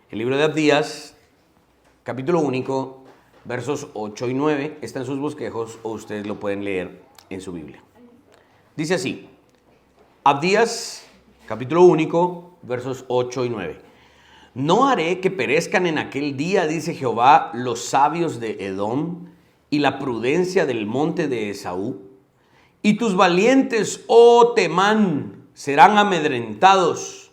El libro de Abdías, capítulo único, versos 8 y 9, está en sus bosquejos o ustedes lo pueden leer en su Biblia. Dice así, Abdías, capítulo único, versos 8 y 9. No haré que perezcan en aquel día, dice Jehová, los sabios de Edom y la prudencia del monte de Esaú. Y tus valientes, oh Temán, serán amedrentados,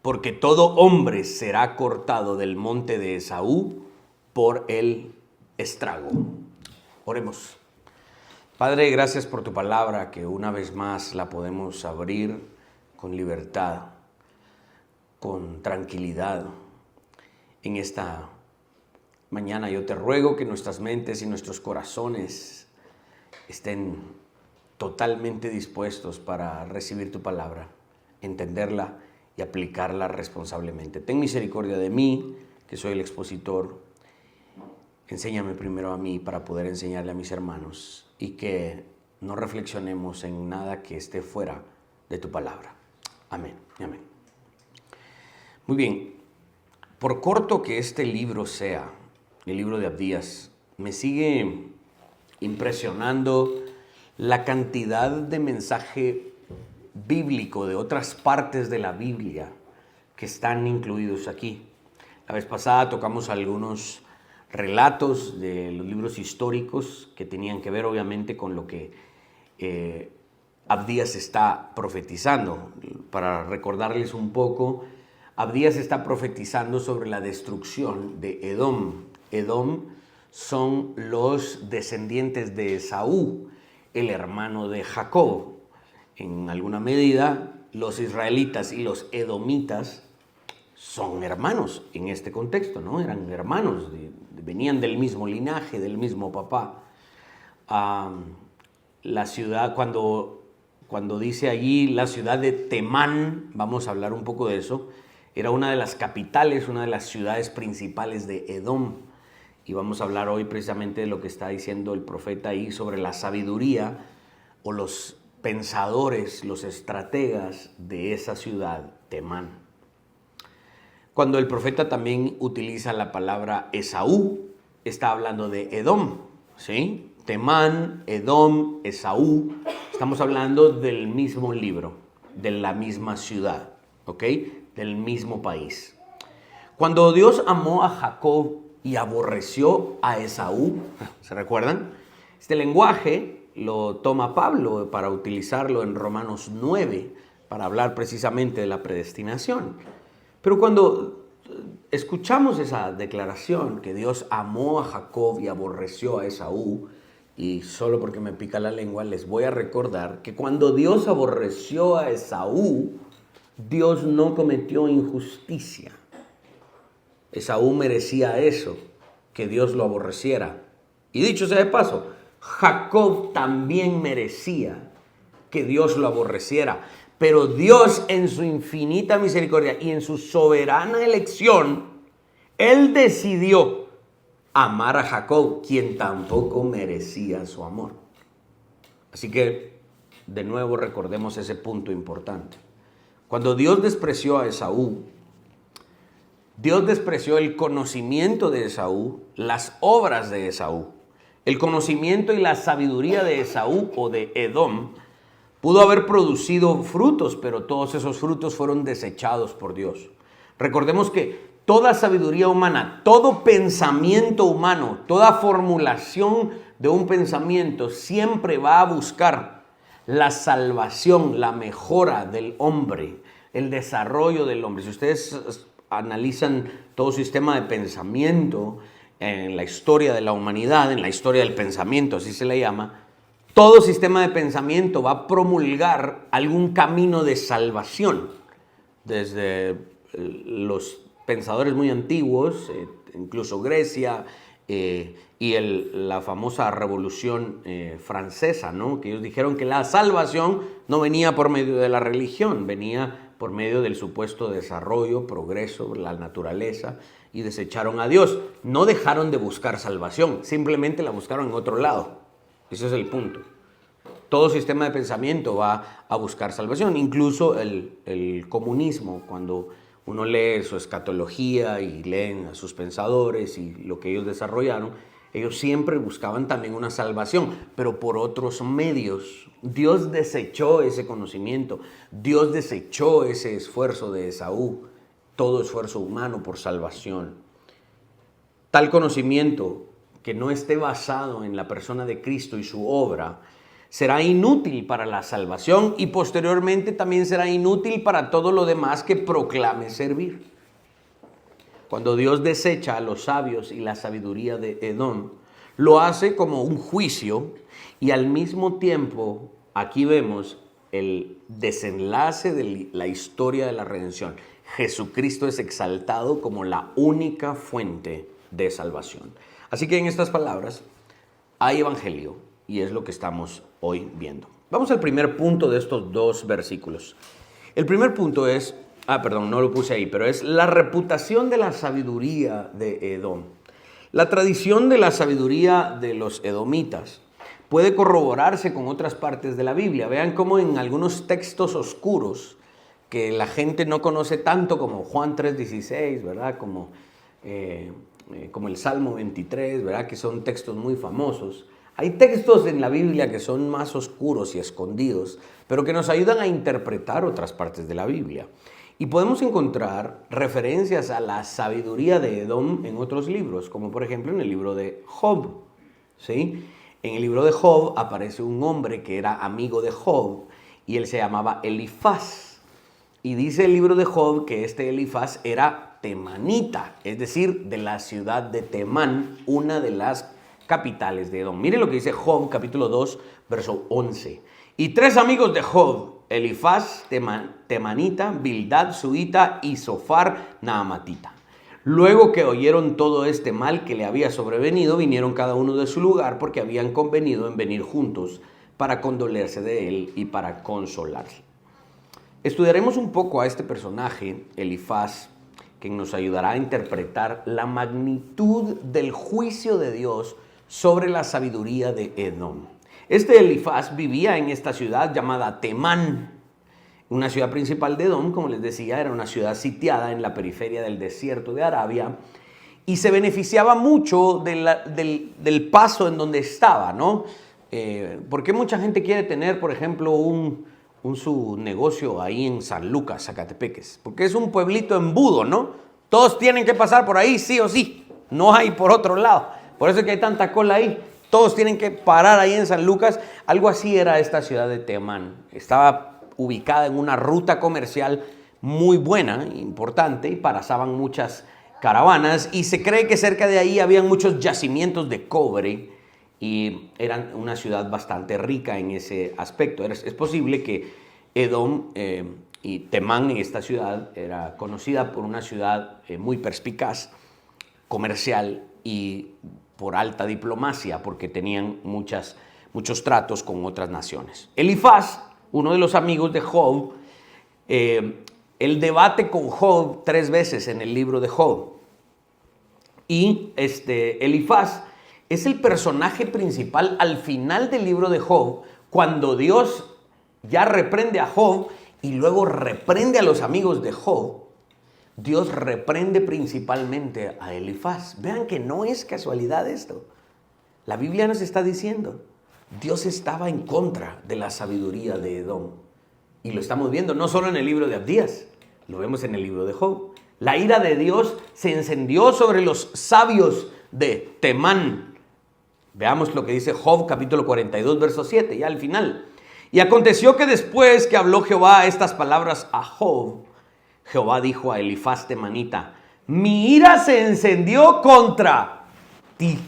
porque todo hombre será cortado del monte de Esaú por el estrago. Oremos. Padre, gracias por tu palabra, que una vez más la podemos abrir con libertad, con tranquilidad. En esta mañana yo te ruego que nuestras mentes y nuestros corazones estén totalmente dispuestos para recibir tu palabra, entenderla y aplicarla responsablemente. Ten misericordia de mí, que soy el expositor. Enséñame primero a mí para poder enseñarle a mis hermanos y que no reflexionemos en nada que esté fuera de tu palabra. Amén y amén. Muy bien, por corto que este libro sea, el libro de Abdías, me sigue impresionando la cantidad de mensaje bíblico de otras partes de la Biblia que están incluidos aquí. La vez pasada tocamos algunos relatos de los libros históricos que tenían que ver obviamente con lo que Abdías está profetizando. Para recordarles un poco, Abdías está profetizando sobre la destrucción de Edom. Edom son los descendientes de Esaú, el hermano de Jacob. En alguna medida, los israelitas y los edomitas son hermanos en este contexto, ¿no? Eran hermanos, venían del mismo linaje, del mismo papá. La ciudad, cuando dice allí la ciudad de Temán, vamos a hablar un poco de eso, era una de las capitales, una de las ciudades principales de Edom. Y vamos a hablar hoy precisamente de lo que está diciendo el profeta ahí sobre la sabiduría o los pensadores, los estrategas de esa ciudad, Temán. Cuando el profeta también utiliza la palabra Esaú, está hablando de Edom, ¿sí? Temán, Edom, Esaú, estamos hablando del mismo libro, de la misma ciudad, ¿ok? Del mismo país. Cuando Dios amó a Jacob y aborreció a Esaú, ¿se recuerdan? Este lenguaje lo toma Pablo para utilizarlo en Romanos 9, para hablar precisamente de la predestinación. Pero cuando escuchamos esa declaración, que Dios amó a Jacob y aborreció a Esaú, y solo porque me pica la lengua les voy a recordar que cuando Dios aborreció a Esaú, Dios no cometió injusticia. Esaú merecía eso, que Dios lo aborreciera. Y dicho sea de paso, Jacob también merecía que Dios lo aborreciera. Pero Dios en su infinita misericordia y en su soberana elección, Él decidió amar a Jacob, quien tampoco merecía su amor. Así que, de nuevo, recordemos ese punto importante. Cuando Dios despreció a Esaú, Dios despreció el conocimiento de Esaú, las obras de Esaú. El conocimiento y la sabiduría de Esaú o de Edom pudo haber producido frutos, pero todos esos frutos fueron desechados por Dios. Recordemos que toda sabiduría humana, todo pensamiento humano, toda formulación de un pensamiento siempre va a buscar la salvación, la mejora del hombre, el desarrollo del hombre. Si ustedes analizan todo sistema de pensamiento en la historia de la humanidad, en la historia del pensamiento, así se le llama, todo sistema de pensamiento va a promulgar algún camino de salvación. Desde los pensadores muy antiguos, incluso Grecia, y la famosa Revolución Francesa, ¿no? Que ellos dijeron que la salvación no venía por medio de la religión, venía por medio del supuesto desarrollo, progreso, la naturaleza, y desecharon a Dios. No dejaron de buscar salvación, simplemente la buscaron en otro lado. Ese es el punto. Todo sistema de pensamiento va a buscar salvación, incluso el comunismo. Cuando uno lee su escatología y leen a sus pensadores y lo que ellos desarrollaron, ellos siempre buscaban también una salvación, pero por otros medios. Dios desechó ese conocimiento, Dios desechó ese esfuerzo de Esaú, todo esfuerzo humano por salvación. Tal conocimiento que no esté basado en la persona de Cristo y su obra será inútil para la salvación y posteriormente también será inútil para todo lo demás que proclame servir. Cuando Dios desecha a los sabios y la sabiduría de Edom, lo hace como un juicio y al mismo tiempo aquí vemos el desenlace de la historia de la redención. Jesucristo es exaltado como la única fuente de salvación. Así que en estas palabras hay evangelio y es lo que estamos hoy viendo. Vamos al primer punto de estos dos versículos. El primer punto es, no lo puse ahí, pero es la reputación de la sabiduría de Edom. La tradición de la sabiduría de los edomitas puede corroborarse con otras partes de la Biblia. Vean cómo en algunos textos oscuros que la gente no conoce tanto, como Juan 3:16, ¿verdad? Como el Salmo 23, ¿verdad? Que son textos muy famosos. Hay textos en la Biblia que son más oscuros y escondidos, pero que nos ayudan a interpretar otras partes de la Biblia. Y podemos encontrar referencias a la sabiduría de Edom en otros libros, como por ejemplo en el libro de Job, ¿sí? En el libro de Job aparece un hombre que era amigo de Job y él se llamaba Elifaz. Y dice el libro de Job que este Elifaz era temanita, es decir, de la ciudad de Temán, una de las capitales de Edom. Miren lo que dice Job, capítulo 2, verso 11. Y 3 amigos de Job, Elifaz, temanita, Bildad, suita y Zofar, naamatita. Luego que oyeron todo este mal que le había sobrevenido, vinieron cada uno de su lugar porque habían convenido en venir juntos para condolerse de él y para consolarse. Estudiaremos un poco a este personaje, Elifaz, que nos ayudará a interpretar la magnitud del juicio de Dios sobre la sabiduría de Edom. Este Elifaz vivía en esta ciudad llamada Temán, una ciudad principal de Edom, como les decía, era una ciudad sitiada en la periferia del desierto de Arabia y se beneficiaba mucho del paso en donde estaba, ¿no? ¿Por qué mucha gente quiere tener, por ejemplo, su negocio ahí en San Lucas, Zacatepeques? Porque es un pueblito embudo, ¿no? Todos tienen que pasar por ahí, sí o sí. No hay por otro lado. Por eso es que hay tanta cola ahí. Todos tienen que parar ahí en San Lucas. Algo así era esta ciudad de Temán. Estaba ubicada en una ruta comercial muy buena, importante, y pasaban muchas caravanas. Y se cree que cerca de ahí habían muchos yacimientos de cobre. Y eran una ciudad bastante rica en ese aspecto. Es posible que Edom y Temán, en esta ciudad, era conocida por una ciudad muy perspicaz, comercial y por alta diplomacia, porque tenían muchos tratos con otras naciones. Elifaz, uno de los amigos de Job, él debate con Job 3 veces en el libro de Job. Y Elifaz es el personaje principal al final del libro de Job, cuando Dios ya reprende a Job y luego reprende a los amigos de Job. Dios reprende principalmente a Elifaz. Vean que no es casualidad esto. La Biblia nos está diciendo, Dios estaba en contra de la sabiduría de Edom. Y lo estamos viendo no solo en el libro de Abdías, lo vemos en el libro de Job. La ira de Dios se encendió sobre los sabios de Temán. Veamos lo que dice Job capítulo 42, verso 7, ya al final. Y aconteció que después que habló Jehová estas palabras a Job, Jehová dijo a Elifaz temanita, mi ira se encendió contra ti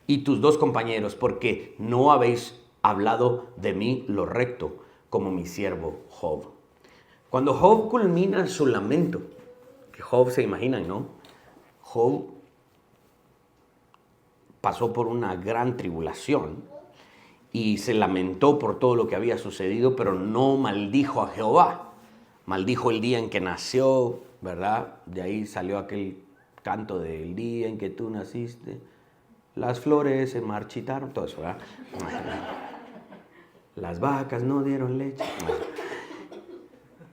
y tus 2 compañeros, porque no habéis hablado de mí lo recto, como mi siervo Job. Cuando Job culmina su lamento, que Job se imaginan, ¿no? Job pasó por una gran tribulación y se lamentó por todo lo que había sucedido, pero no maldijo a Jehová. Maldijo el día en que nació, ¿verdad? De ahí salió aquel canto del día en que tú naciste. Las flores se marchitaron, todo eso, ¿verdad? Las vacas no dieron leche.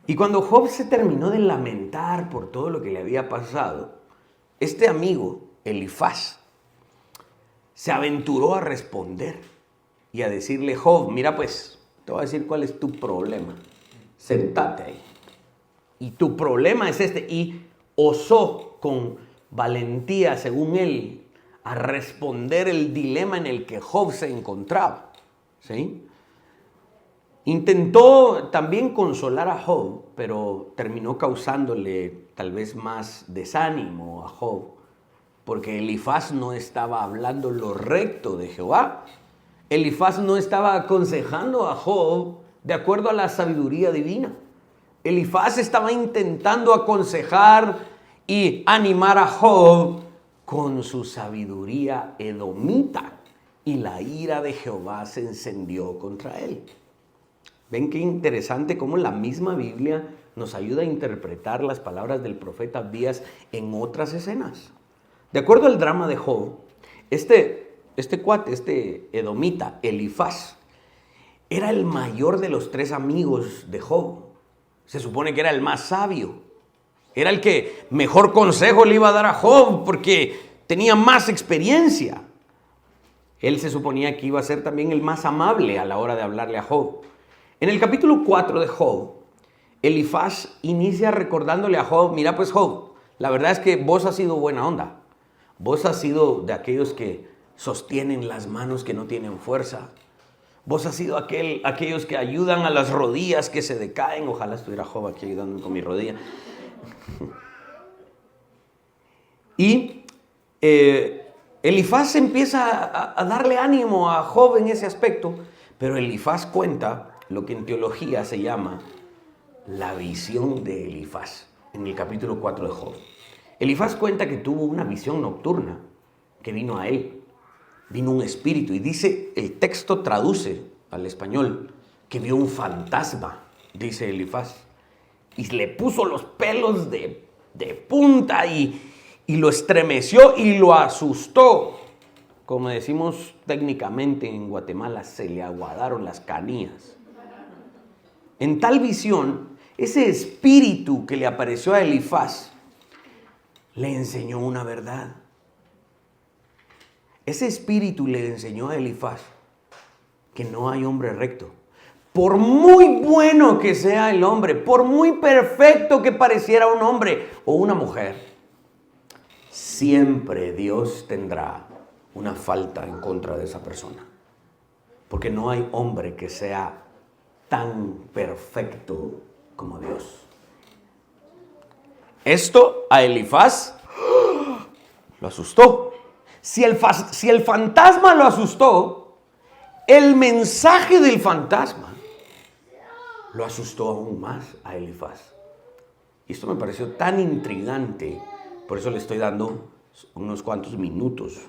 Y cuando Job se terminó de lamentar por todo lo que le había pasado, este amigo, Elifaz, se aventuró a responder y a decirle: Job, mira pues, te voy a decir cuál es tu problema. Sentate ahí. Y tu problema es este. Y osó con valentía, según él, a responder el dilema en el que Job se encontraba. ¿Sí? Intentó también consolar a Job, pero terminó causándole tal vez más desánimo a Job, porque Elifaz no estaba hablando lo recto de Jehová. Elifaz no estaba aconsejando a Job de acuerdo a la sabiduría divina. Elifaz estaba intentando aconsejar y animar a Job con su sabiduría edomita, y la ira de Jehová se encendió contra él. ¿Ven qué interesante cómo la misma Biblia nos ayuda a interpretar las palabras del profeta Abdías en otras escenas? De acuerdo al drama de Job, este cuate, este edomita, Elifaz, era el mayor de los 3 amigos de Job. Se supone que era el más sabio. Era el que mejor consejo le iba a dar a Job porque tenía más experiencia. Él se suponía que iba a ser también el más amable a la hora de hablarle a Job. En el capítulo 4 de Job, Elifaz inicia recordándole a Job: mira pues Job, la verdad es que vos has sido buena onda. Vos has sido de aquellos que sostienen las manos que no tienen fuerza. Vos has sido aquellos que ayudan a las rodillas que se decaen. Ojalá estuviera Job aquí ayudándome con mi rodilla. Y Elifaz empieza a darle ánimo a Job en ese aspecto, pero Elifaz cuenta lo que en teología se llama la visión de Elifaz, en el capítulo 4 de Job. Elifaz cuenta que tuvo una visión nocturna que vino a él. Vino un espíritu y dice, el texto traduce al español, que vio un fantasma, dice Elifaz. Y le puso los pelos de punta y lo estremeció y lo asustó. Como decimos técnicamente en Guatemala, se le aguadaron las canillas. En tal visión, ese espíritu que le apareció a Elifaz le enseñó una verdad. Ese espíritu le enseñó a Elifaz que no hay hombre recto. Por muy bueno que sea el hombre, por muy perfecto que pareciera un hombre o una mujer, siempre Dios tendrá una falta en contra de esa persona. Porque no hay hombre que sea tan perfecto como Dios. Esto a Elifaz lo asustó. Si el fantasma lo asustó, el mensaje del fantasma lo asustó aún más a Elifaz. Y esto me pareció tan intrigante, por eso le estoy dando unos cuantos minutos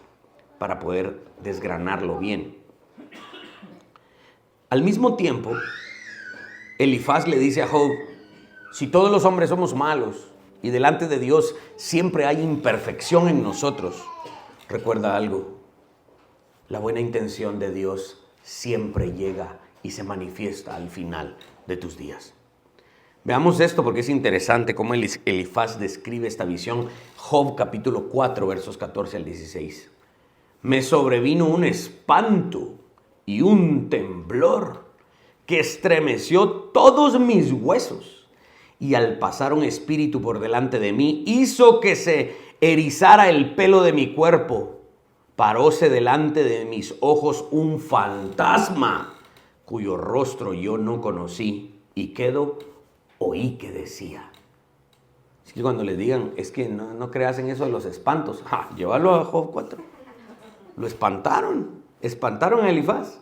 para poder desgranarlo bien. Al mismo tiempo, Elifaz le dice a Job: si todos los hombres somos malos y delante de Dios siempre hay imperfección en nosotros, recuerda algo: la buena intención de Dios siempre llega y se manifiesta al final de tus días. Veamos esto porque es interesante cómo Elifaz describe esta visión. Job capítulo 4 versos 14 al 16. Me sobrevino un espanto y un temblor que estremeció todos mis huesos, y al pasar un espíritu por delante de mí hizo que se erizara el pelo de mi cuerpo. Paróse delante de mis ojos un fantasma cuyo rostro yo no conocí, y oí que decía. Así que cuando les digan, es que no creas en eso de los espantos, llévalo a Job 4. Lo espantaron a Elifaz.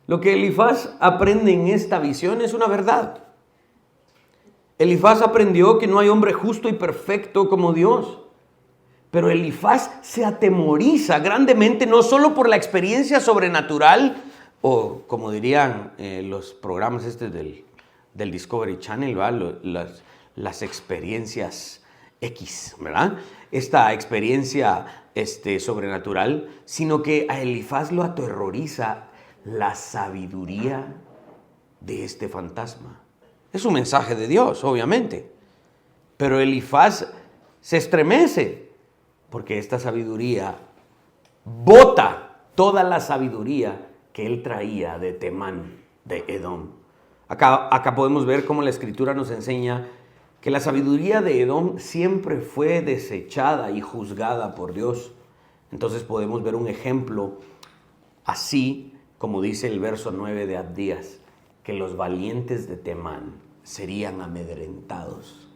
Lo que Elifaz aprende en esta visión es una verdad. Elifaz aprendió que no hay hombre justo y perfecto como Dios. Pero Elifaz se atemoriza grandemente, no solo por la experiencia sobrenatural, o como dirían los programas del Discovery Channel, ¿verdad? Las experiencias X, ¿verdad? Esta experiencia sobrenatural, sino que a Elifaz lo aterroriza la sabiduría de este fantasma. Es un mensaje de Dios, obviamente. Pero Elifaz se estremece porque esta sabiduría bota toda la sabiduría que él traía de Temán, de Edom. Acá podemos ver cómo la Escritura nos enseña que la sabiduría de Edom siempre fue desechada y juzgada por Dios. Entonces podemos ver un ejemplo así, como dice el verso 9 de Abdías, que los valientes de Temán serían amedrentados.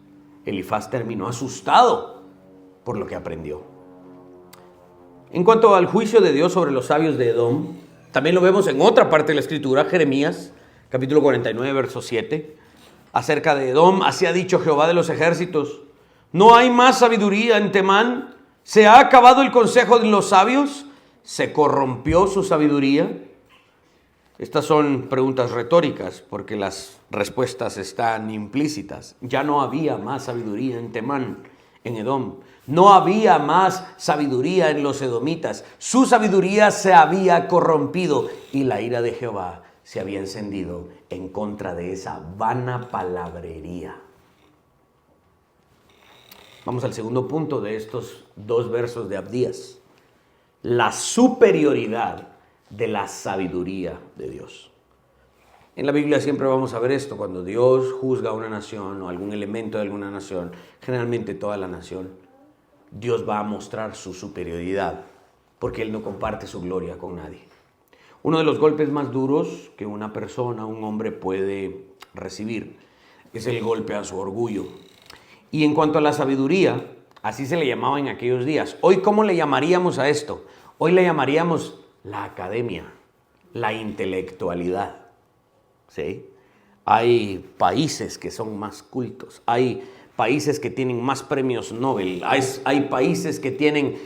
Elifaz terminó asustado por lo que aprendió. En cuanto al juicio de Dios sobre los sabios de Edom, también lo vemos en otra parte de la Escritura, Jeremías, capítulo 49, verso 7. Acerca de Edom, así ha dicho Jehová de los ejércitos: ¿no hay más sabiduría en Temán? ¿Se ha acabado el consejo de los sabios? ¿Se corrompió su sabiduría? Estas son preguntas retóricas porque las respuestas están implícitas. Ya no había más sabiduría en Temán, en Edom. No había más sabiduría en los edomitas. Su sabiduría se había corrompido y la ira de Jehová se había encendido en contra de esa vana palabrería. Vamos al segundo punto de estos dos versos de Abdías: la superioridad de la sabiduría de Dios. En la Biblia siempre vamos a ver esto: cuando Dios juzga a una nación o algún elemento de alguna nación, generalmente toda la nación, Dios va a mostrar su superioridad porque Él no comparte su gloria con nadie. Uno de los golpes más duros que una persona, un hombre puede recibir es el golpe a su orgullo. Y en cuanto a la sabiduría, así se le llamaba en aquellos días. Hoy, ¿cómo le llamaríamos a esto? Hoy le llamaríamos la academia, la intelectualidad. ¿Sí? Hay países que son más cultos, hay países que tienen más premios Nobel, hay países que tienen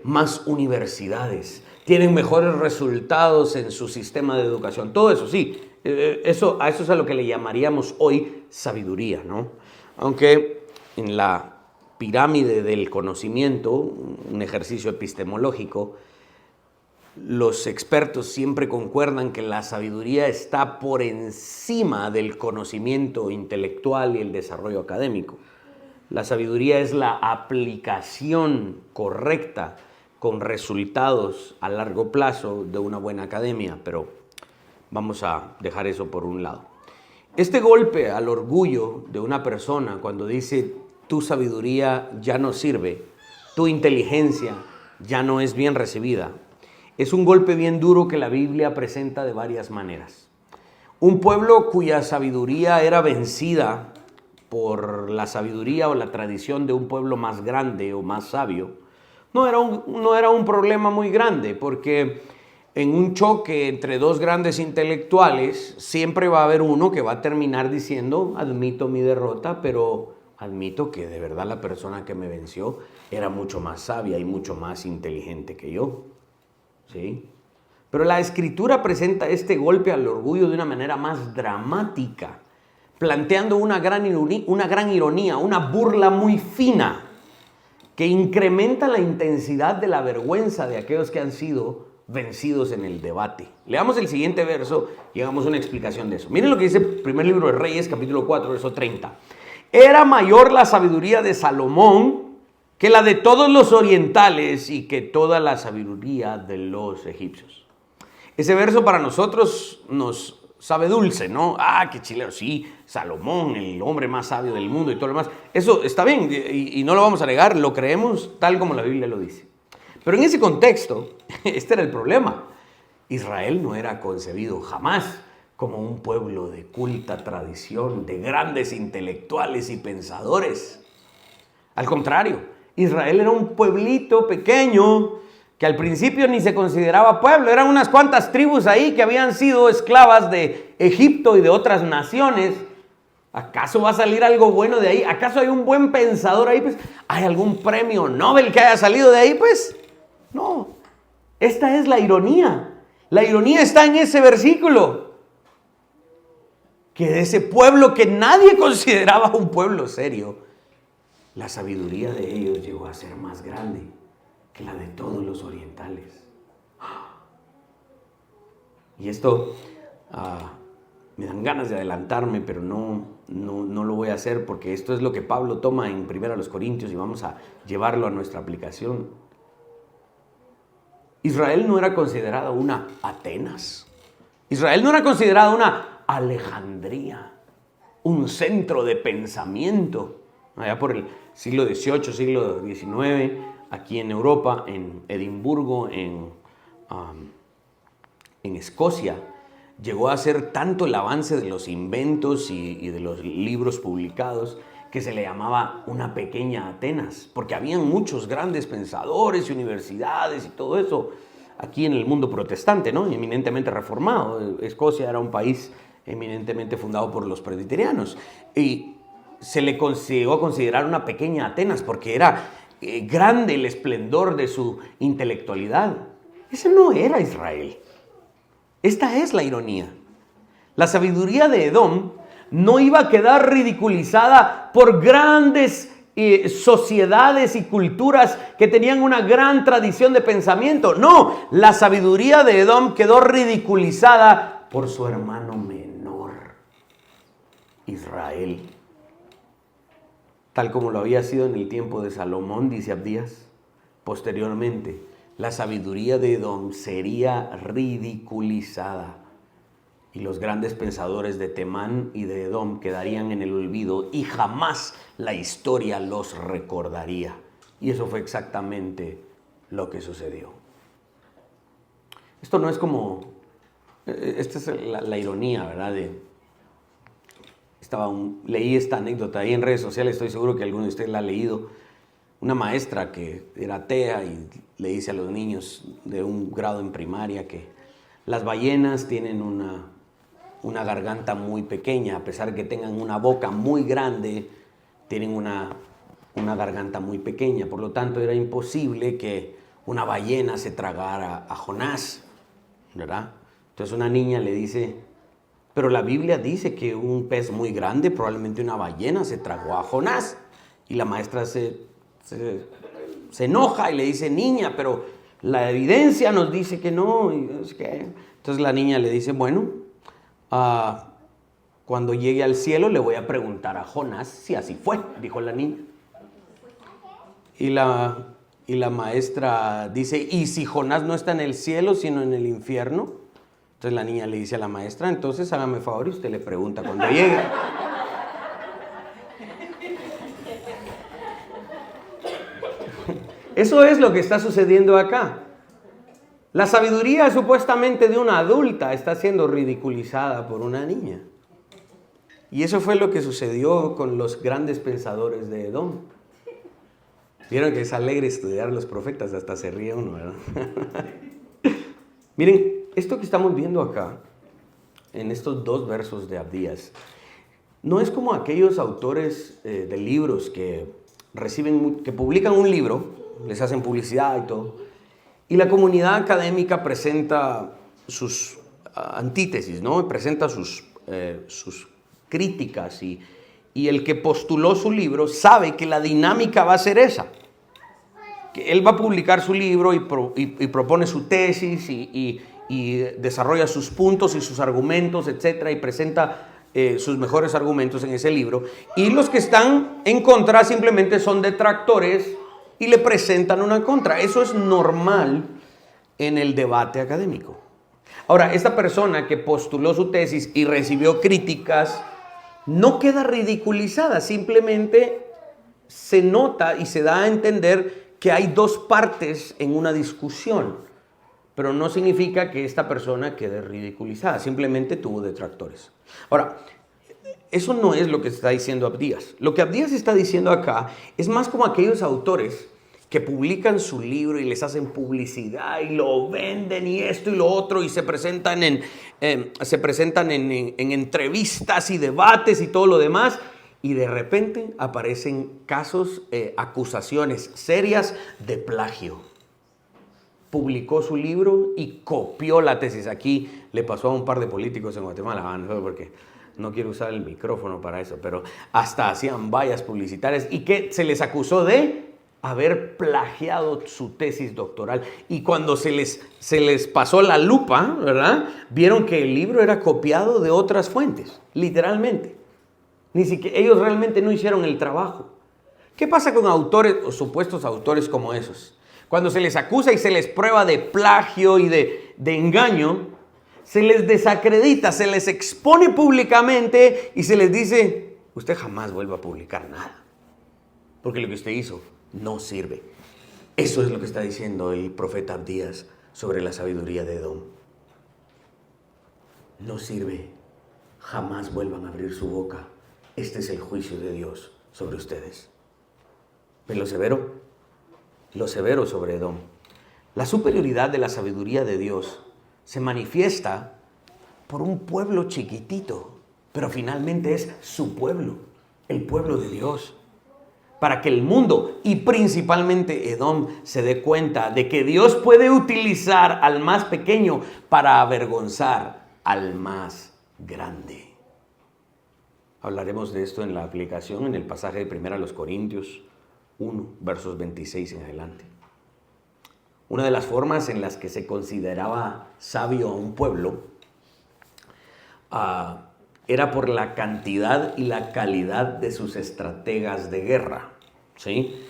más universidades, tienen mejores resultados en su sistema de educación. Todo eso, sí, a eso es a lo que le llamaríamos hoy sabiduría, ¿no? Aunque en la pirámide del conocimiento, un ejercicio epistemológico, los expertos siempre concuerdan que la sabiduría está por encima del conocimiento intelectual y el desarrollo académico. La sabiduría es la aplicación correcta con resultados a largo plazo de una buena academia, pero vamos a dejar eso por un lado. Este golpe al orgullo de una persona cuando dice tu sabiduría ya no sirve, tu inteligencia ya no es bien recibida, es un golpe bien duro que la Biblia presenta de varias maneras. Un pueblo cuya sabiduría era vencida por la sabiduría o la tradición de un pueblo más grande o más sabio, no era un problema muy grande, porque en un choque entre dos grandes intelectuales siempre va a haber uno que va a terminar diciendo: admito mi derrota, pero admito que de verdad la persona que me venció era mucho más sabia y mucho más inteligente que yo. ¿Sí? Pero la Escritura presenta este golpe al orgullo de una manera más dramática, planteando una gran ironía, una burla muy fina, que incrementa la intensidad de la vergüenza de aquellos que han sido vencidos en el debate. Leamos el siguiente verso y hagamos una explicación de eso. Miren lo que dice el primer libro de Reyes, capítulo 4, verso 30. Era mayor la sabiduría de Salomón que la de todos los orientales y que toda la sabiduría de los egipcios. Ese verso para nosotros nos sabe dulce, ¿no? Ah, qué chilero, sí, Salomón, el hombre más sabio del mundo y todo lo demás. Eso está bien y no lo vamos a negar, lo creemos tal como la Biblia lo dice. Pero en ese contexto, este era el problema. Israel no era concebido jamás como un pueblo de culta tradición, de grandes intelectuales y pensadores. Al contrario, Israel era un pueblito pequeño que al principio ni se consideraba pueblo. Eran unas cuantas tribus ahí que habían sido esclavas de Egipto y de otras naciones. ¿Acaso va a salir algo bueno de ahí? ¿Acaso hay un buen pensador ahí? Pues, ¿hay algún premio Nobel que haya salido de ahí? Pues no. Esta es la ironía. La ironía está en ese versículo. Que de ese pueblo que nadie consideraba un pueblo serio, la sabiduría de ellos llegó a ser más grande que la de todos los orientales. Y esto Me dan ganas de adelantarme, pero no lo voy a hacer porque esto es lo que Pablo toma en 1 Corintios y vamos a llevarlo a nuestra aplicación. Israel no era considerada una Atenas. Israel no era considerada una Alejandría, un centro de pensamiento. Allá por el siglo XVIII, siglo XIX, aquí en Europa, en Edimburgo, en Escocia, llegó a ser tanto el avance de los inventos y de los libros publicados que se le llamaba una pequeña Atenas, porque habían muchos grandes pensadores y universidades y todo eso aquí en el mundo protestante, ¿no? Eminentemente reformado. Escocia era un país eminentemente fundado por los presbiterianos y se le llegó a considerar una pequeña Atenas porque era grande el esplendor de su intelectualidad. Ese no era Israel. Esta es la ironía. La sabiduría de Edom no iba a quedar ridiculizada por grandes sociedades y culturas que tenían una gran tradición de pensamiento. No, la sabiduría de Edom quedó ridiculizada por su hermano menor, Israel. Tal como lo había sido en el tiempo de Salomón, dice Abdías. Posteriormente, la sabiduría de Edom sería ridiculizada y los grandes pensadores de Temán y de Edom quedarían en el olvido y jamás la historia los recordaría. Y eso fue exactamente lo que sucedió. Esto no es como... Esta es la ironía, ¿verdad? Leí esta anécdota ahí en redes sociales, estoy seguro que alguno de ustedes la ha leído. Una maestra que era atea y le dice a los niños de un grado en primaria que las ballenas tienen una garganta muy pequeña, a pesar de que tengan una boca muy grande, tienen una garganta muy pequeña. Por lo tanto, era imposible que una ballena se tragara a Jonás, ¿verdad? Entonces una niña le dice, pero la Biblia dice que un pez muy grande, probablemente una ballena, se tragó a Jonás. Y la maestra se enoja y le dice, niña, pero la evidencia nos dice que no. Entonces la niña le dice, bueno, cuando llegue al cielo le voy a preguntar a Jonás si así fue, dijo la niña. Y la maestra dice, ¿y si Jonás no está en el cielo sino en el infierno? Entonces la niña le dice a la maestra, entonces hágame favor y usted le pregunta cuando llegue. Eso es lo que está sucediendo acá. La sabiduría supuestamente de una adulta está siendo ridiculizada por una niña. Y eso fue lo que sucedió con los grandes pensadores de Edom. Vieron que es alegre estudiar a los profetas, hasta se ríe uno, ¿verdad? Miren, esto que estamos viendo acá, en estos 2 versos de Abdías, no es como aquellos autores de libros que publican un libro, les hacen publicidad y todo, y la comunidad académica presenta sus antítesis, ¿no? Presenta sus críticas y el que postuló su libro sabe que la dinámica va a ser esa. Que él va a publicar su libro y propone su tesis y desarrolla sus puntos y sus argumentos, etcétera, y presenta sus mejores argumentos en ese libro. Y los que están en contra simplemente son detractores y le presentan una contra. Eso es normal en el debate académico. Ahora, esta persona que postuló su tesis y recibió críticas no queda ridiculizada, simplemente se nota y se da a entender que hay 2 partes en una discusión, pero no significa que esta persona quede ridiculizada, simplemente tuvo detractores. Ahora, eso no es lo que está diciendo Abdías. Lo que Abdías está diciendo acá es más como aquellos autores que publican su libro y les hacen publicidad y lo venden y esto y lo otro y se presentan en entrevistas y debates y todo lo demás. Y de repente aparecen casos, acusaciones serias de plagio. Publicó su libro y copió la tesis. Aquí le pasó a un par de políticos en Guatemala, ¿no? Porque no quiero usar el micrófono para eso, pero hasta hacían vallas publicitarias y que se les acusó de haber plagiado su tesis doctoral. Y cuando se les pasó la lupa, ¿verdad? Vieron que el libro era copiado de otras fuentes, literalmente. Ni siquiera ellos realmente no hicieron el trabajo. ¿Qué pasa con autores o supuestos autores como esos? Cuando se les acusa y se les prueba de plagio y de engaño, se les desacredita, se les expone públicamente y se les dice, usted jamás vuelva a publicar nada, porque lo que usted hizo no sirve. Eso es lo que está diciendo el profeta Abdías sobre la sabiduría de Edom. No sirve, jamás vuelvan a abrir su boca. Este es el juicio de Dios sobre ustedes. ¿Ven lo severo? Lo severo sobre Edom. La superioridad de la sabiduría de Dios se manifiesta por un pueblo chiquitito, pero finalmente es su pueblo, el pueblo de Dios. Para que el mundo y principalmente Edom se dé cuenta de que Dios puede utilizar al más pequeño para avergonzar al más grande. Hablaremos de esto en la aplicación en el pasaje de 1 Corintios 1, versos 26 en adelante. Una de las formas en las que se consideraba sabio a un pueblo era por la cantidad y la calidad de sus estrategas de guerra, ¿sí?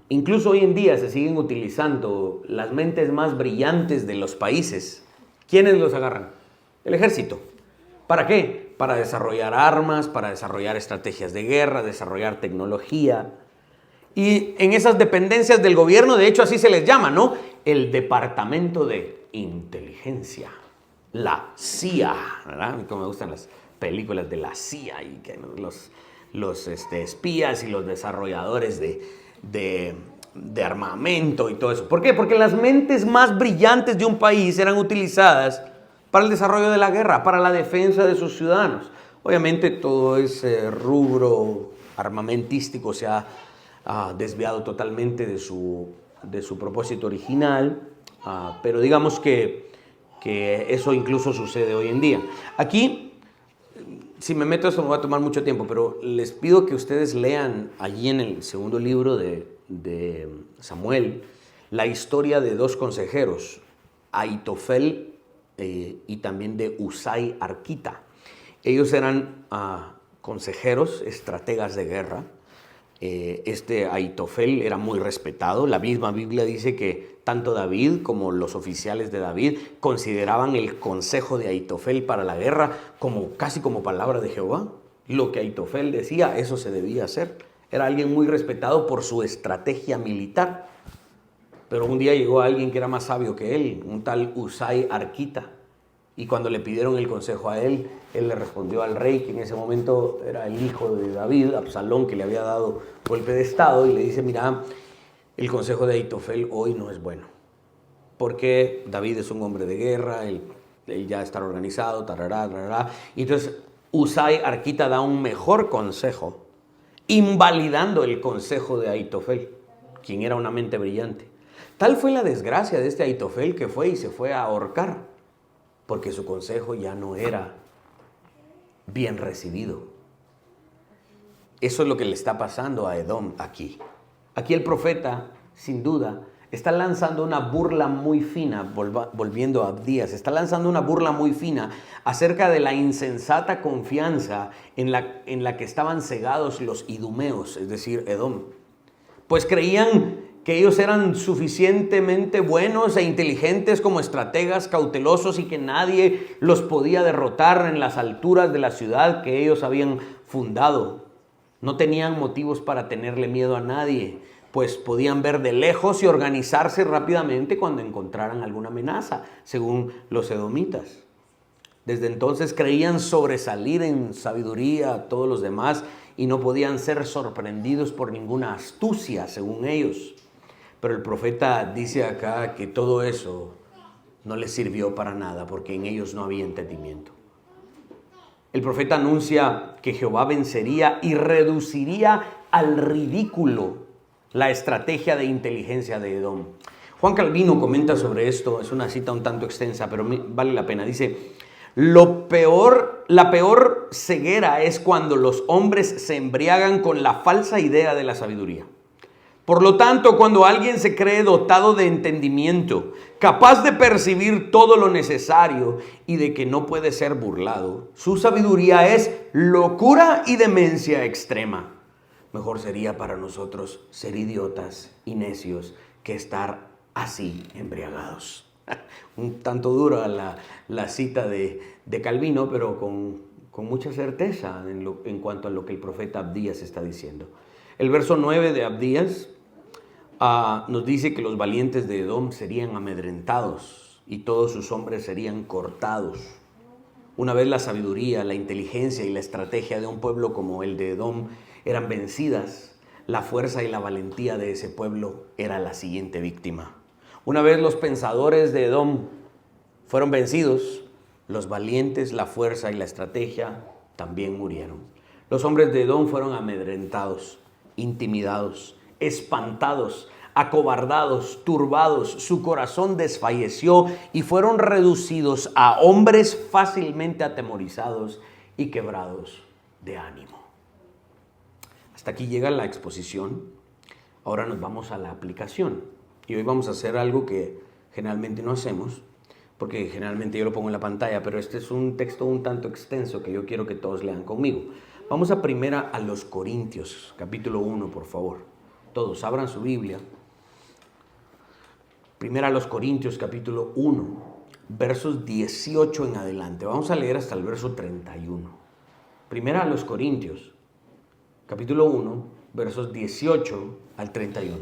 Incluso hoy en día se siguen utilizando las mentes más brillantes de los países. ¿Quiénes los agarran? El ejército. ¿Para qué? Para desarrollar armas, para desarrollar estrategias de guerra, desarrollar tecnología. Y en esas dependencias del gobierno, de hecho así se les llama, ¿no? El Departamento de Inteligencia, la CIA, ¿verdad? Como me gustan las películas de la CIA y que los espías y los desarrolladores de armamento y todo eso. ¿Por qué? Porque las mentes más brillantes de un país eran utilizadas para el desarrollo de la guerra, para la defensa de sus ciudadanos. Obviamente todo ese rubro armamentístico se ha desviado totalmente de su propósito original, pero digamos que eso incluso sucede hoy en día. Aquí, si me meto eso me va a tomar mucho tiempo, pero les pido que ustedes lean allí en el segundo libro de Samuel la historia de dos consejeros, Ahitofel y también de Usai Arquita. Ellos eran consejeros, estrategas de guerra. Ahitofel era muy respetado. La misma Biblia dice que tanto David como los oficiales de David consideraban el consejo de Ahitofel para la guerra casi como palabra de Jehová. Lo que Ahitofel decía, eso se debía hacer. Era alguien muy respetado por su estrategia militar. Pero un día llegó alguien que era más sabio que él, un tal Usai Arquita. Y cuando le pidieron el consejo a él le respondió al rey, que en ese momento era el hijo de David, Absalón, que le había dado golpe de estado, y le dice, mira, el consejo de Ahitofel hoy no es bueno, porque David es un hombre de guerra, él ya está organizado, tarará, tarará. Y entonces Usai Arquita da un mejor consejo, invalidando el consejo de Ahitofel, quien era una mente brillante. Tal fue la desgracia de este Ahitofel que fue y se fue a ahorcar, porque su consejo ya no era bien recibido. Eso es lo que le está pasando a Edom aquí. Aquí el profeta, sin duda, está lanzando una burla muy fina, volviendo a Abdías, está lanzando una burla muy fina acerca de la insensata confianza en la que estaban cegados los idumeos, es decir, Edom. Pues creían que ellos eran suficientemente buenos e inteligentes como estrategas cautelosos y que nadie los podía derrotar en las alturas de la ciudad que ellos habían fundado. No tenían motivos para tenerle miedo a nadie, pues podían ver de lejos y organizarse rápidamente cuando encontraran alguna amenaza, según los edomitas. Desde entonces creían sobresalir en sabiduría a todos los demás y no podían ser sorprendidos por ninguna astucia, según ellos. Pero el profeta dice acá que todo eso no les sirvió para nada porque en ellos no había entendimiento. El profeta anuncia que Jehová vencería y reduciría al ridículo la estrategia de inteligencia de Edom. Juan Calvino comenta sobre esto, es una cita un tanto extensa, pero vale la pena. Dice, la peor ceguera es cuando los hombres se embriagan con la falsa idea de la sabiduría. Por lo tanto, cuando alguien se cree dotado de entendimiento, capaz de percibir todo lo necesario y de que no puede ser burlado, su sabiduría es locura y demencia extrema. Mejor sería para nosotros ser idiotas y necios que estar así embriagados. Un tanto dura la cita de Calvino, pero con mucha certeza en cuanto a lo que el profeta Abdías está diciendo. El verso 9 de Abdías nos dice que los valientes de Edom serían amedrentados y todos sus hombres serían cortados. Una vez la sabiduría, la inteligencia y la estrategia de un pueblo como el de Edom eran vencidas, la fuerza y la valentía de ese pueblo era la siguiente víctima. Una vez los pensadores de Edom fueron vencidos, los valientes, la fuerza y la estrategia también murieron. Los hombres de Edom fueron amedrentados, intimidados, espantados, acobardados, turbados, su corazón desfalleció y fueron reducidos a hombres fácilmente atemorizados y quebrados de ánimo. Hasta aquí llega la exposición. Ahora nos vamos a la aplicación. Y hoy vamos a hacer algo que generalmente no hacemos, porque generalmente yo lo pongo en la pantalla, pero este es un texto un tanto extenso que yo quiero que todos lean conmigo. Vamos a primera a los Corintios, capítulo 1, por favor. Todos abran su Biblia. Primera a los Corintios, capítulo 1, versos 18 en adelante. Vamos a leer hasta el verso 31. Primera a los Corintios, capítulo 1, versos 18 al 31.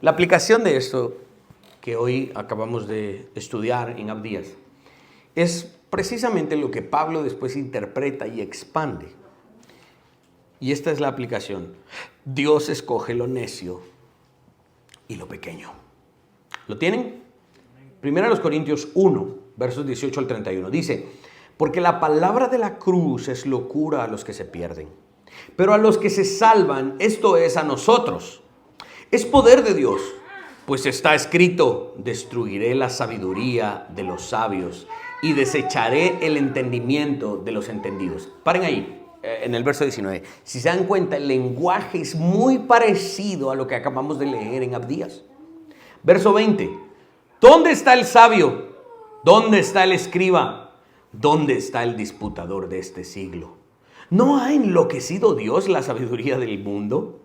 La aplicación de esto que hoy acabamos de estudiar en Abdías es precisamente lo que Pablo después interpreta y expande. Y esta es la aplicación. Dios escoge lo necio y lo pequeño. ¿Lo tienen? Primera a los Corintios 1, versos 18 al 31. Dice, porque la palabra de la cruz es locura a los que se pierden, pero a los que se salvan, esto es a nosotros, es poder de Dios, pues está escrito, destruiré la sabiduría de los sabios y desecharé el entendimiento de los entendidos. Paren ahí, en el verso 19. Si se dan cuenta, el lenguaje es muy parecido a lo que acabamos de leer en Abdías. Verso 20. ¿Dónde está el sabio? ¿Dónde está el escriba? ¿Dónde está el disputador de este siglo? ¿No ha enloquecido Dios la sabiduría del mundo?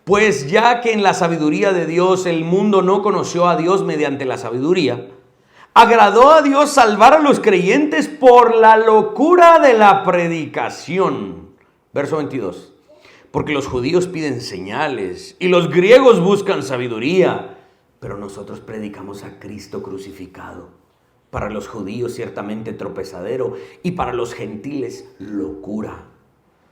Pues ya que en la sabiduría de Dios el mundo no conoció a Dios mediante la sabiduría, agradó a Dios salvar a los creyentes por la locura de la predicación. Verso 22. Porque los judíos piden señales y los griegos buscan sabiduría, pero nosotros predicamos a Cristo crucificado. Para los judíos ciertamente tropezadero y para los gentiles locura.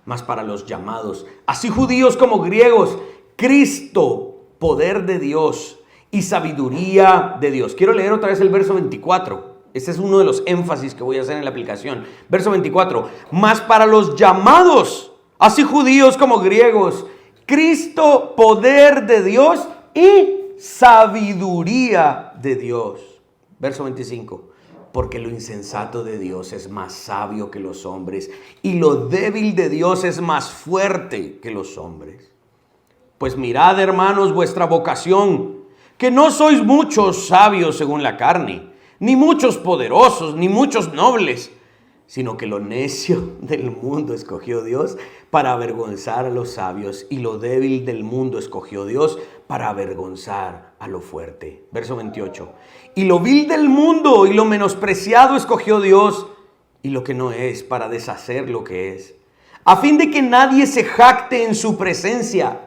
Mas para los llamados, así judíos como griegos, Cristo, poder de Dios y sabiduría de Dios. Quiero leer otra vez el verso 24. Este es uno de los énfasis que voy a hacer en la aplicación. Verso 24. Mas para los llamados, así judíos como griegos, Cristo, poder de Dios y sabiduría de Dios. Verso 25. Porque lo insensato de Dios es más sabio que los hombres y lo débil de Dios es más fuerte que los hombres. Pues mirad, hermanos, vuestra vocación, que no sois muchos sabios según la carne, ni muchos poderosos, ni muchos nobles, sino que lo necio del mundo escogió Dios para avergonzar a los sabios, y lo débil del mundo escogió Dios para avergonzar a lo fuerte. Verso 28. Y lo vil del mundo y lo menospreciado escogió Dios, y lo que no es, para deshacer lo que es, a fin de que nadie se jacte en su presencia.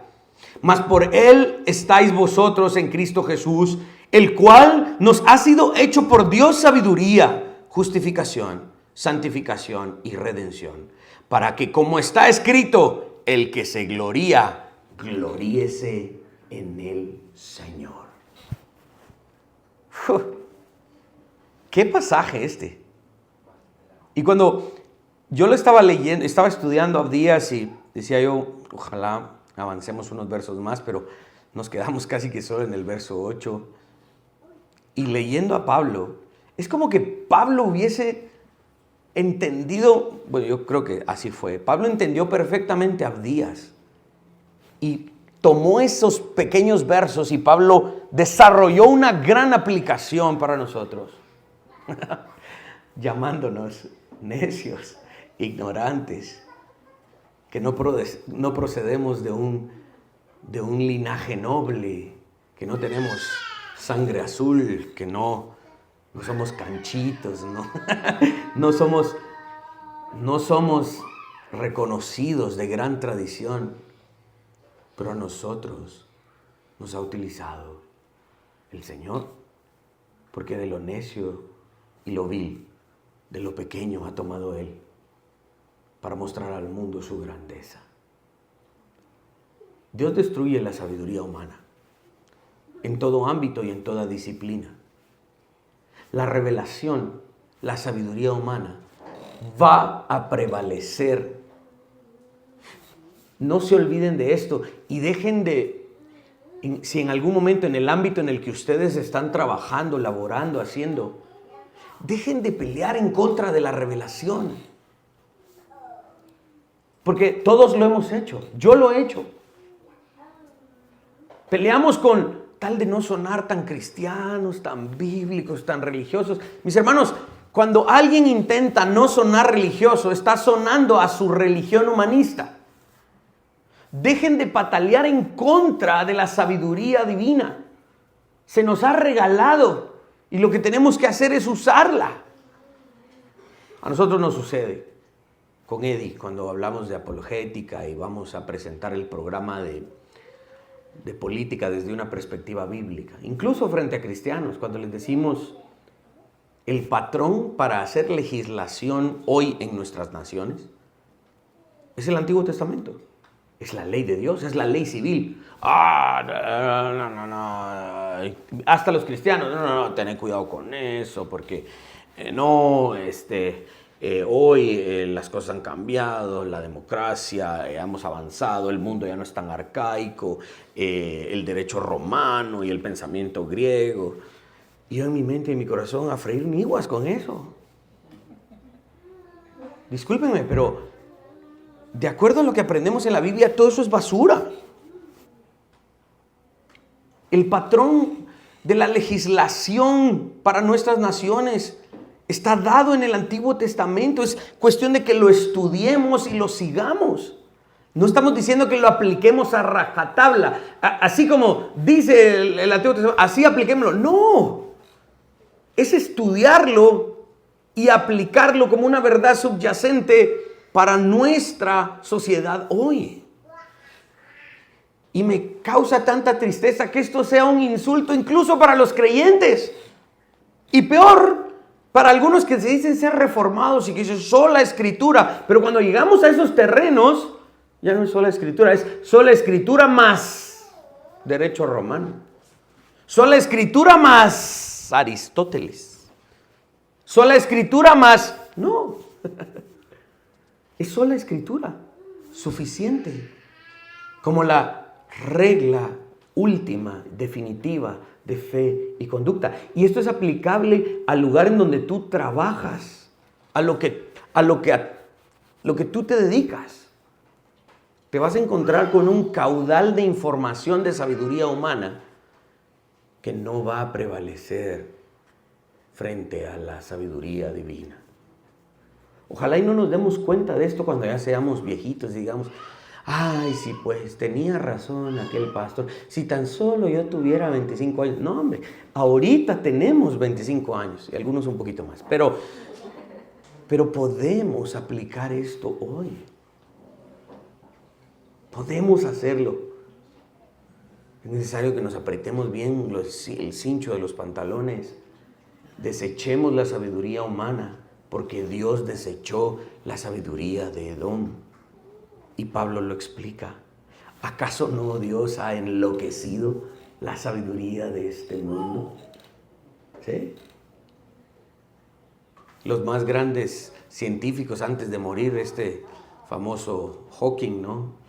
Mas por Él estáis vosotros en Cristo Jesús, el cual nos ha sido hecho por Dios sabiduría, justificación, santificación y redención, para que, como está escrito, el que se gloría, gloríese en el Señor. ¿Qué pasaje este? Y cuando yo lo estaba leyendo, estaba estudiando Abdías y decía yo, ojalá avancemos unos versos más, pero nos quedamos casi que solo en el verso 8. Y leyendo a Pablo, es como que Pablo hubiese entendido, bueno, yo creo que así fue. Pablo entendió perfectamente a Abdías. Y tomó esos pequeños versos y Pablo desarrolló una gran aplicación para nosotros, llamándonos necios, ignorantes, que no procedemos de un linaje noble, que no tenemos sangre azul, que no somos canchitos, no somos reconocidos de gran tradición, pero a nosotros nos ha utilizado el Señor, porque de lo necio y lo vil, de lo pequeño ha tomado Él para mostrar al mundo su grandeza. Dios destruye la sabiduría humana en todo ámbito y en toda disciplina. La revelación, la sabiduría humana va a prevalecer. No se olviden de esto y dejen de, si en algún momento en el ámbito en el que ustedes están trabajando, laborando, haciendo, dejen de pelear en contra de la revelación. Porque todos lo hemos hecho, yo lo he hecho. Peleamos con tal de no sonar tan cristianos, tan bíblicos, tan religiosos. Mis hermanos, cuando alguien intenta no sonar religioso, está sonando a su religión humanista. Dejen de patalear en contra de la sabiduría divina. Se nos ha regalado y lo que tenemos que hacer es usarla. A nosotros nos sucede con Eddie cuando hablamos de apologética y vamos a presentar el programa de política desde una perspectiva bíblica, incluso frente a cristianos, cuando les decimos el patrón para hacer legislación hoy en nuestras naciones es el Antiguo Testamento, es la ley de Dios, es la ley civil. No. Hasta los cristianos, no, tened cuidado con eso, porque hoy las cosas han cambiado, la democracia, hemos avanzado, el mundo ya no es tan arcaico, el derecho romano y el pensamiento griego. Y yo en mi mente y en mi corazón a freír miguas con eso. Discúlpenme, pero de acuerdo a lo que aprendemos en la Biblia, todo eso es basura. El patrón de la legislación para nuestras naciones está dado en el Antiguo Testamento. Es cuestión de que lo estudiemos y lo sigamos. No estamos diciendo que lo apliquemos a rajatabla. Así como dice el Antiguo Testamento, así apliquémoslo. No. Es estudiarlo y aplicarlo como una verdad subyacente para nuestra sociedad hoy. Y me causa tanta tristeza que esto sea un insulto incluso para los creyentes. Y peor, para algunos que se dicen ser reformados y que dicen sola escritura. Pero cuando llegamos a esos terrenos, ya no es sola escritura, es sola escritura más derecho romano. Sola escritura más Aristóteles. Sola escritura más... No. Es sola escritura. Suficiente. Como la regla última, definitiva de fe y conducta. Y esto es aplicable al lugar en donde tú trabajas, a lo que tú te dedicas. Te vas a encontrar con un caudal de información de sabiduría humana que no va a prevalecer frente a la sabiduría divina. Ojalá y no nos demos cuenta de esto cuando ya seamos viejitos y digamos, ay, sí, pues tenía razón aquel pastor. Si tan solo yo tuviera 25 años. No, hombre, ahorita tenemos 25 años y algunos un poquito más. Pero podemos aplicar esto hoy. Podemos hacerlo. Es necesario que nos apretemos bien el cincho de los pantalones. Desechemos la sabiduría humana, porque Dios desechó la sabiduría de Edom. Y Pablo lo explica. ¿Acaso no Dios ha enloquecido la sabiduría de este mundo? ¿Sí? Los más grandes científicos antes de morir, este famoso Hawking, ¿no?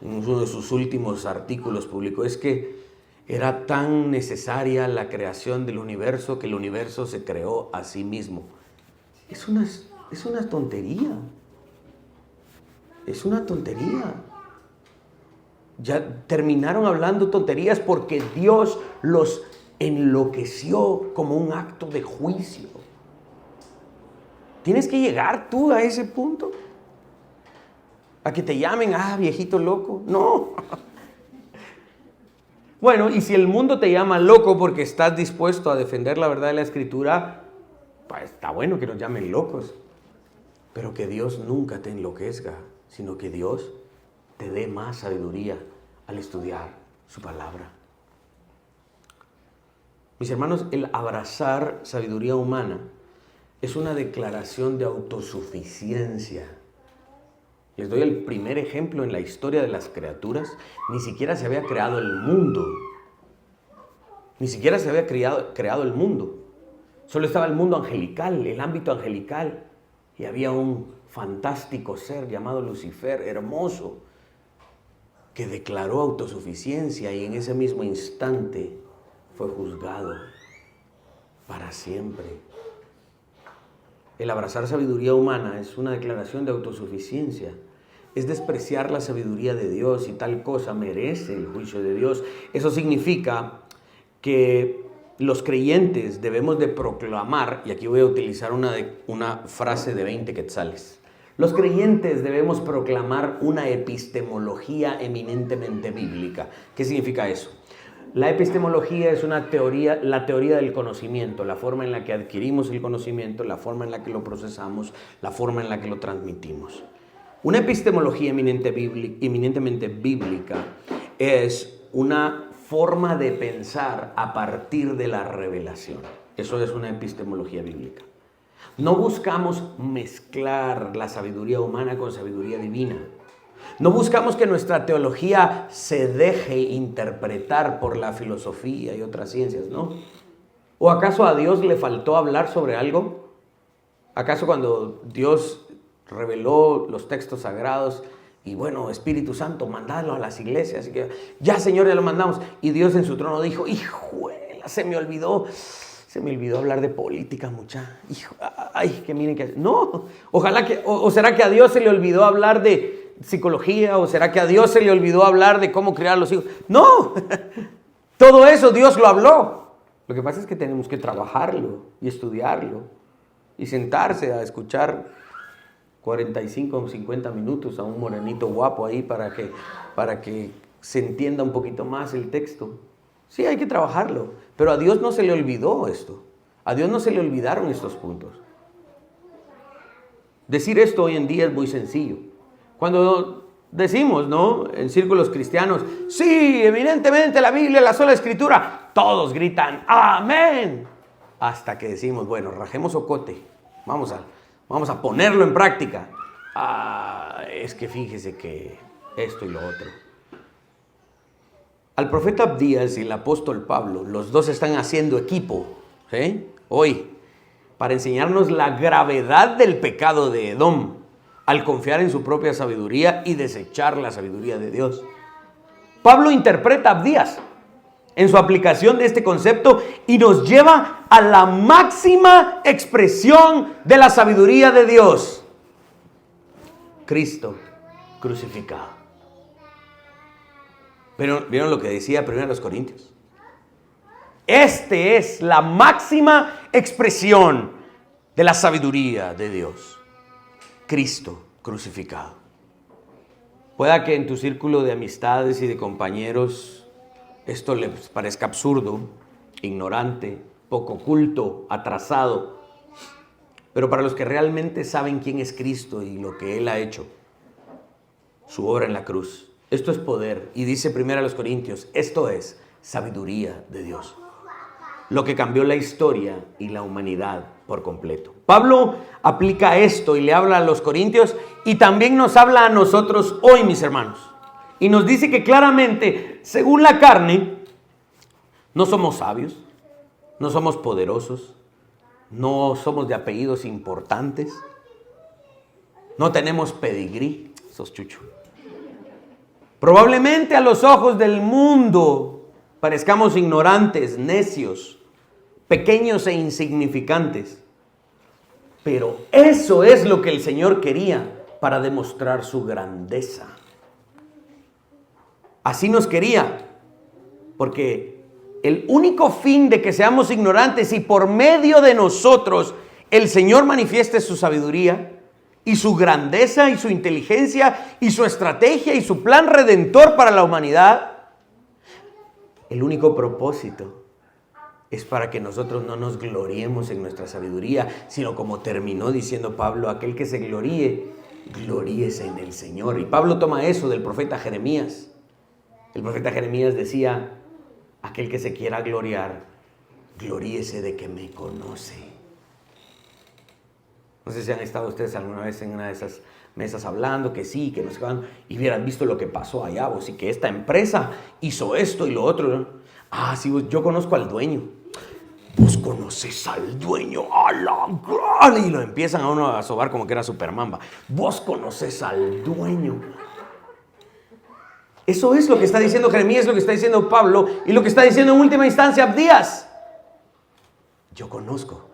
En uno de sus últimos artículos publicó, es que era tan necesaria la creación del universo que el universo se creó a sí mismo. Es una tontería. Es una tontería. Ya terminaron hablando tonterías porque Dios los enloqueció como un acto de juicio. ¿Tienes que llegar tú a ese punto? ¿A que te llamen, viejito loco? No. Bueno, y si el mundo te llama loco porque estás dispuesto a defender la verdad de la Escritura, pues está bueno que nos llamen locos. Pero que Dios nunca te enloquezca, sino que Dios te dé más sabiduría al estudiar su palabra. Mis hermanos, el abrazar sabiduría humana es una declaración de autosuficiencia. Les doy el primer ejemplo en la historia de las criaturas. Ni siquiera se había creado el mundo. Ni siquiera se había creado el mundo. Solo estaba el mundo angelical, el ámbito angelical. Y había un fantástico ser llamado Lucifer, hermoso, que declaró autosuficiencia y en ese mismo instante fue juzgado para siempre. El abrazar sabiduría humana es una declaración de autosuficiencia. Es despreciar la sabiduría de Dios y tal cosa merece el juicio de Dios. Eso significa que los creyentes debemos de proclamar, y aquí voy a utilizar una frase de 20 quetzales. Los creyentes debemos proclamar una epistemología eminentemente bíblica. ¿Qué significa eso? La epistemología es la teoría del conocimiento, la forma en la que adquirimos el conocimiento, la forma en la que lo procesamos, la forma en la que lo transmitimos. Una epistemología eminentemente bíblica es una forma de pensar a partir de la revelación. Eso es una epistemología bíblica. No buscamos mezclar la sabiduría humana con sabiduría divina. No buscamos que nuestra teología se deje interpretar por la filosofía y otras ciencias, ¿no? ¿O acaso a Dios le faltó hablar sobre algo? ¿Acaso cuando Dios reveló los textos sagrados y bueno, Espíritu Santo, mandadlo a las iglesias? Y que, ya Señor, ya lo mandamos. Y Dios en su trono dijo, hijuela, se me olvidó hablar de política, mucha. Que miren que... No, ojalá que... O será que a Dios se le olvidó hablar de psicología, o será que a Dios se le olvidó hablar de cómo criar a los hijos. No, todo eso Dios lo habló. Lo que pasa es que tenemos que trabajarlo y estudiarlo y sentarse a escuchar 45 o 50 minutos a un morenito guapo ahí para que se entienda un poquito más el texto. Sí, hay que trabajarlo, pero a Dios no se le olvidó esto. A Dios no se le olvidaron estos puntos. Decir esto hoy en día es muy sencillo. Cuando decimos, ¿no?, en círculos cristianos, sí, evidentemente la Biblia es la sola escritura, todos gritan, ¡amén! Hasta que decimos, bueno, rajemos ocote, vamos a ponerlo en práctica. Es que fíjese que esto y lo otro. Al profeta Abdías y el apóstol Pablo, los dos están haciendo equipo, ¿sí?, hoy, para enseñarnos la gravedad del pecado de Edom, al confiar en su propia sabiduría y desechar la sabiduría de Dios. Pablo interpreta a Abdías en su aplicación de este concepto y nos lleva a la máxima expresión de la sabiduría de Dios: Cristo crucificado. Pero ¿vieron lo que decía 1 Corintios? Este es la máxima expresión de la sabiduría de Dios: Cristo crucificado. Pueda que en tu círculo de amistades y de compañeros esto les parezca absurdo, ignorante, poco culto, atrasado, pero para los que realmente saben quién es Cristo y lo que Él ha hecho, su obra en la cruz, esto es poder. Y dice 1 Corintios, esto es sabiduría de Dios, lo que cambió la historia y la humanidad por completo. Pablo aplica esto y le habla a los corintios y también nos habla a nosotros hoy, mis hermanos. Y nos dice que claramente, según la carne, no somos sabios, no somos poderosos, no somos de apellidos importantes, no tenemos pedigrí, sos chucho. Probablemente a los ojos del mundo parezcamos ignorantes, necios, pequeños e insignificantes. Pero eso es lo que el Señor quería para demostrar su grandeza. Así nos quería, porque el único fin de que seamos ignorantes y por medio de nosotros el Señor manifieste su sabiduría y su grandeza y su inteligencia y su estrategia y su plan redentor para la humanidad, el único propósito es para que nosotros no nos gloriemos en nuestra sabiduría, sino como terminó diciendo Pablo, aquel que se gloríe, gloríese en el Señor. Y Pablo toma eso del profeta Jeremías. El profeta Jeremías decía, aquel que se quiera gloriar, gloríese de que me conoce. No sé si han estado ustedes alguna vez en una de esas mesas hablando, que sí, que no se van, y hubieran visto lo que pasó allá, vos, y que esta empresa hizo esto y lo otro, ¿no? Ah, sí, yo conozco al dueño. Vos conoces al dueño, a la gran, y lo empiezan a uno a sobar como que era Superman. Vos conoces al dueño. Eso es lo que está diciendo Jeremías, es lo que está diciendo Pablo y lo que está diciendo en última instancia Abdías. Yo conozco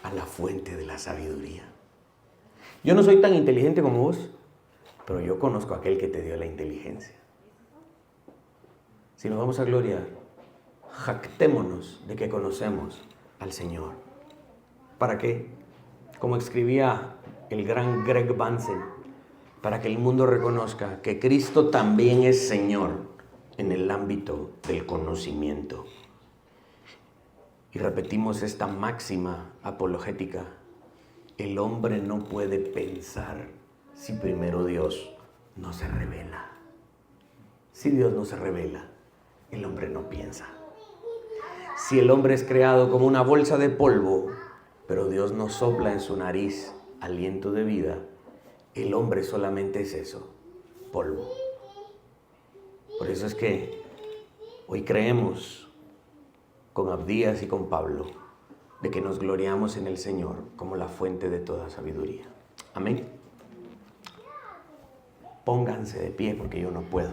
a la fuente de la sabiduría. Yo no soy tan inteligente como vos, pero yo conozco a aquel que te dio la inteligencia. Si nos vamos a gloriar, jactémonos de que conocemos al Señor. ¿Para qué? Como escribía el gran Greg Bansen, para que el mundo reconozca que Cristo también es Señor en el ámbito del conocimiento. Y repetimos esta máxima apologética: el hombre no puede pensar si primero Dios no se revela. Si Dios no se revela, el hombre no piensa. Si el hombre es creado como una bolsa de polvo, pero Dios no sopla en su nariz aliento de vida, el hombre solamente es eso, polvo. Por eso es que hoy creemos con Abdías y con Pablo de que nos gloriamos en el Señor como la fuente de toda sabiduría. Amén. Pónganse de pie porque yo no puedo.